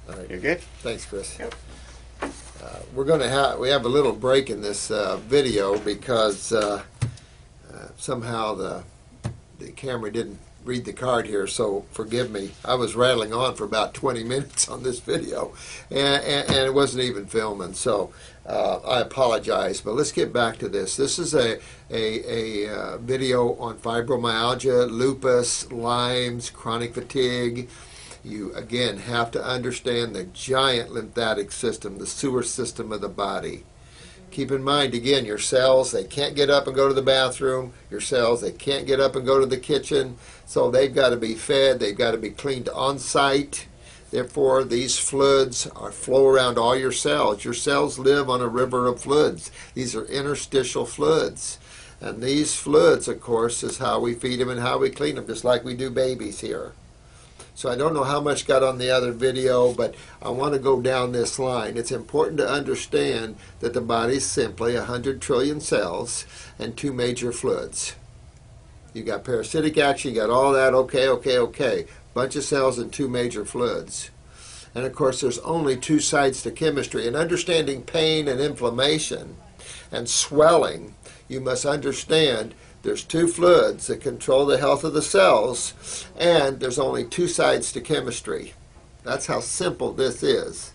All right. You're good? Thanks, Chris. Yep. We have a little break in this video because somehow the camera didn't read the card here, so forgive me. I was rattling on for about 20 minutes on this video, and it wasn't even filming, so I apologize. But let's get back to this. This is a video on fibromyalgia, lupus, Lyme's, chronic fatigue. You, again, have to understand the giant lymphatic system, the sewer system of the body. Keep in mind, again, your cells, they can't get up and go to the bathroom. Your cells, they can't get up and go to the kitchen. So they've got to be fed. They've got to be cleaned on site. Therefore, these fluids flow around all your cells. Your cells live on a river of fluids. These are interstitial fluids. And these fluids, of course, is how we feed them and how we clean them, just like we do babies here. So I don't know how much got on the other video, but I want to go down this line. It's important to understand that the body is simply 100 trillion cells and 2 major fluids. You got parasitic action, you got all that, okay. Bunch of cells and 2 major fluids. And of course there's only 2 sides to chemistry. And understanding pain and inflammation and swelling, you must understand there's 2 fluids that control the health of the cells, and there's only 2 sides to chemistry. That's how simple this is.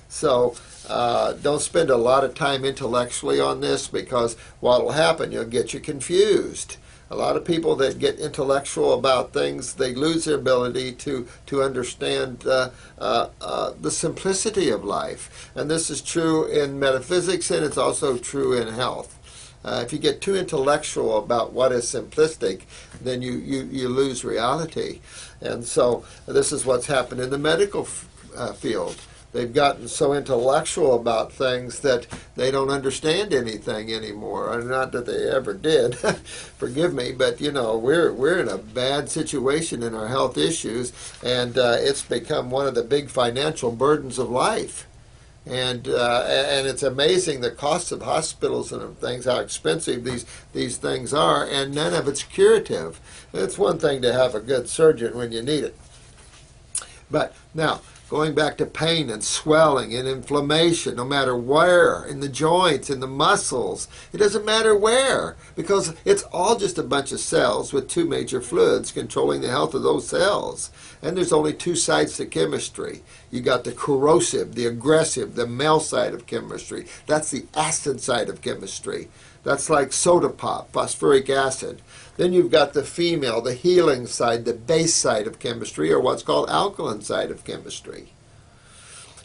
So don't spend a lot of time intellectually on this, because what will happen, you'll get you confused. A lot of people that get intellectual about things, they lose their ability to understand the simplicity of life. And this is true in metaphysics, and it's also true in health. If you get too intellectual about what is simplistic, then you lose reality. And so this is what's happened in the medical field. They've gotten so intellectual about things that they don't understand anything anymore. Not that they ever did, forgive me, but you know, we're in a bad situation in our health issues, and it's become one of the big financial burdens of life. And it's amazing the cost of hospitals and things, how expensive these things are, and none of it's curative. It's one thing to have a good surgeon when you need it. But now, going back to pain and swelling and inflammation, no matter where, in the joints, in the muscles, it doesn't matter where, because it's all just a bunch of cells with 2 major fluids controlling the health of those cells. And there's only 2 sides to chemistry. You got the corrosive, the aggressive, the male side of chemistry. That's the acid side of chemistry. That's like soda pop, phosphoric acid. Then you've got the female, the healing side, the base side of chemistry, or what's called alkaline side of chemistry.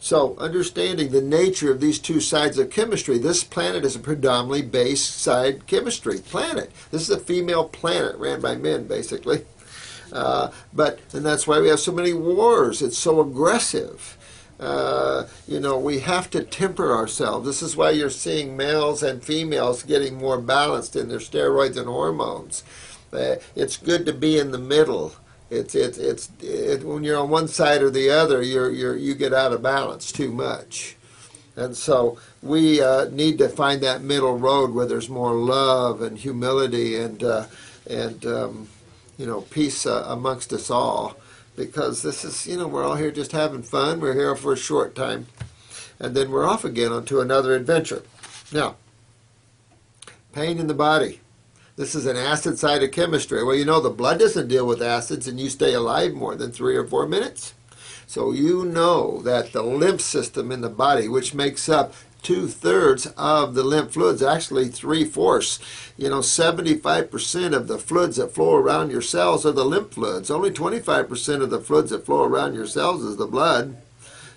So understanding the nature of these 2 sides of chemistry, this planet is a predominantly base side chemistry planet. This is a female planet ran by men, basically. And that's why we have so many wars. It's so aggressive. You know, we have to temper ourselves. This is why you're seeing males and females getting more balanced in their steroids and hormones. It's good to be in the middle. When you're on one side or the other, you get out of balance too much. And so we need to find that middle road where there's more love and humility and you know, peace amongst us all. Because this is, you know, we're all here just having fun. We're here for a short time. And then we're off again onto another adventure. Now, pain in the body. This is an acid side of chemistry. Well, you know, the blood doesn't deal with acids, and you stay alive more than 3 or 4 minutes. So you know that the lymph system in the body, which makes up 2/3 of the lymph fluids, actually 3/4. You know, 75% of the fluids that flow around your cells are the lymph fluids. Only 25% of the fluids that flow around your cells is the blood.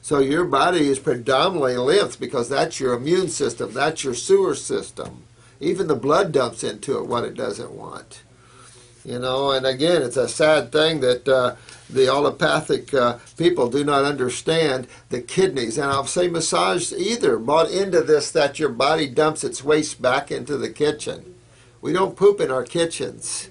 So your body is predominantly lymph, because that's your immune system, that's your sewer system. Even the blood dumps into it what it doesn't want. You know, and again, it's a sad thing that the allopathic people do not understand the kidneys. And I'll say massage either bought into this, that your body dumps its waste back into the kitchen. We don't poop in our kitchens.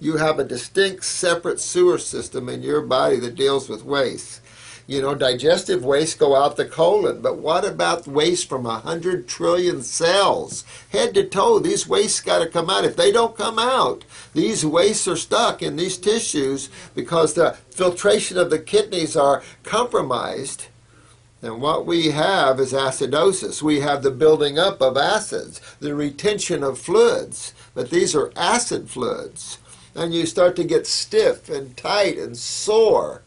You have a distinct separate sewer system in your body that deals with waste. You know, digestive waste go out the colon, but what about waste from 100 trillion cells? Head to toe, these wastes got to come out. If they don't come out, these wastes are stuck in these tissues because the filtration of the kidneys are compromised. And what we have is acidosis. We have the building up of acids, the retention of fluids. But these are acid fluids. And you start to get stiff and tight and sore,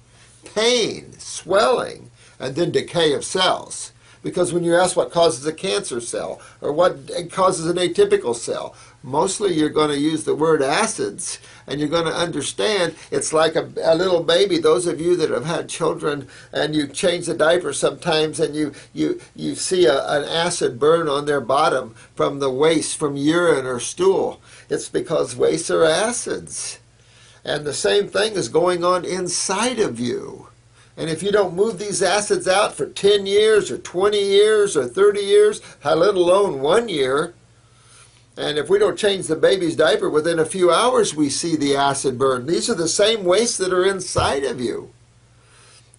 pain, swelling, and then decay of cells. Because when you ask what causes a cancer cell or what causes an atypical cell, mostly you're going to use the word acids, and you're going to understand it's like a little baby. Those of you that have had children and you change the diaper sometimes and you see an acid burn on their bottom from the waste, from urine or stool. It's because wastes are acids. And the same thing is going on inside of you. And if you don't move these acids out for 10 years or 20 years or 30 years, let alone 1 year, and if we don't change the baby's diaper within a few hours, we see the acid burn. These are the same wastes that are inside of you.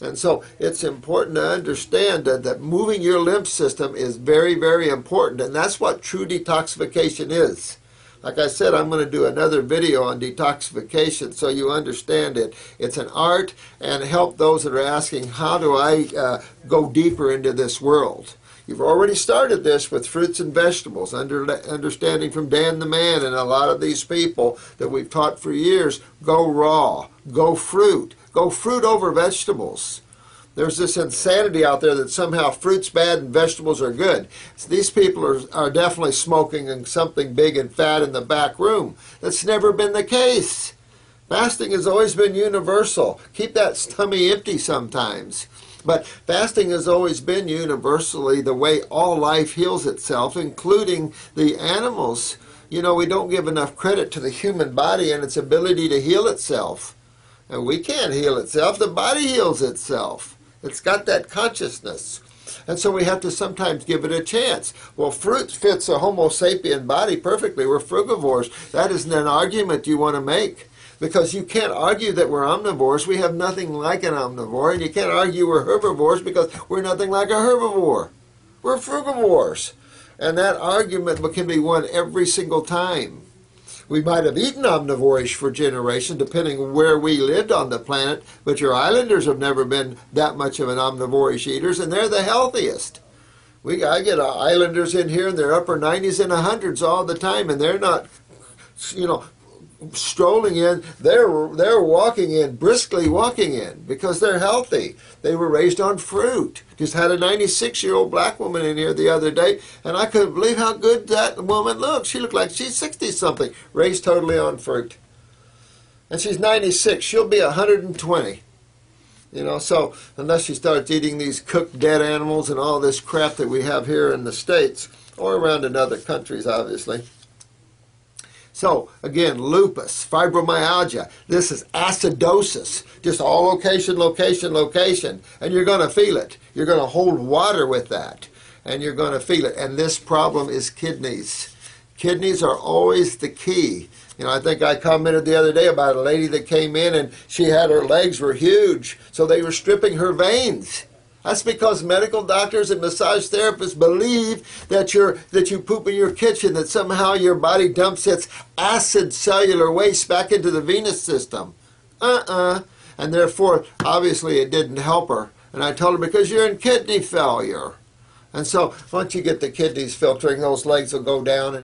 And so it's important to understand that moving your lymph system is very, very important. And that's what true detoxification is. Like I said, I'm going to do another video on detoxification so you understand it. It's an art, and help those that are asking, how do I go deeper into this world? You've already started this with fruits and vegetables, understanding from Dan the Man and a lot of these people that we've taught for years, go raw, go fruit over vegetables. There's this insanity out there that somehow fruit's bad and vegetables are good. So these people are definitely smoking something big and fat in the back room. That's never been the case. Fasting has always been universal. Keep that tummy empty sometimes. But fasting has always been universally the way all life heals itself, including the animals. You know, we don't give enough credit to the human body and its ability to heal itself. And we can't heal itself. The body heals itself. It's got that consciousness. And so we have to sometimes give it a chance. Well, fruit fits a Homo sapien body perfectly. We're frugivores. That isn't an argument you want to make. Because you can't argue that we're omnivores. We have nothing like an omnivore. And you can't argue we're herbivores because we're nothing like a herbivore. We're frugivores. And that argument can be won every single time. We might have eaten omnivorish for generations, depending where we lived on the planet, but your islanders have never been that much of an omnivorish eaters, and they're the healthiest. I get islanders in here in their upper 90s and 100s all the time, and they're not, strolling in. They're walking in, briskly walking in, because they're healthy. They were raised on fruit. Just had a 96-year-old black woman in here the other day, and I couldn't believe how good that woman looked. She looked like she's 60-something, raised totally on fruit. And she's 96. She'll be 120. So unless she starts eating these cooked dead animals and all this crap that we have here in the States, or around in other countries, obviously. So, again, lupus, fibromyalgia, this is acidosis, just all location, location, location, and you're going to feel it. You're going to hold water with that, and you're going to feel it. And this problem is kidneys. Kidneys are always the key. I think I commented the other day about a lady that came in and she had her legs were huge, so they were stripping her veins. That's because medical doctors and massage therapists believe that you poop in your kitchen, that somehow your body dumps its acid cellular waste back into the venous system. And therefore, obviously, it didn't help her. And I told her, because you're in kidney failure. And so once you get the kidneys filtering, those legs will go down.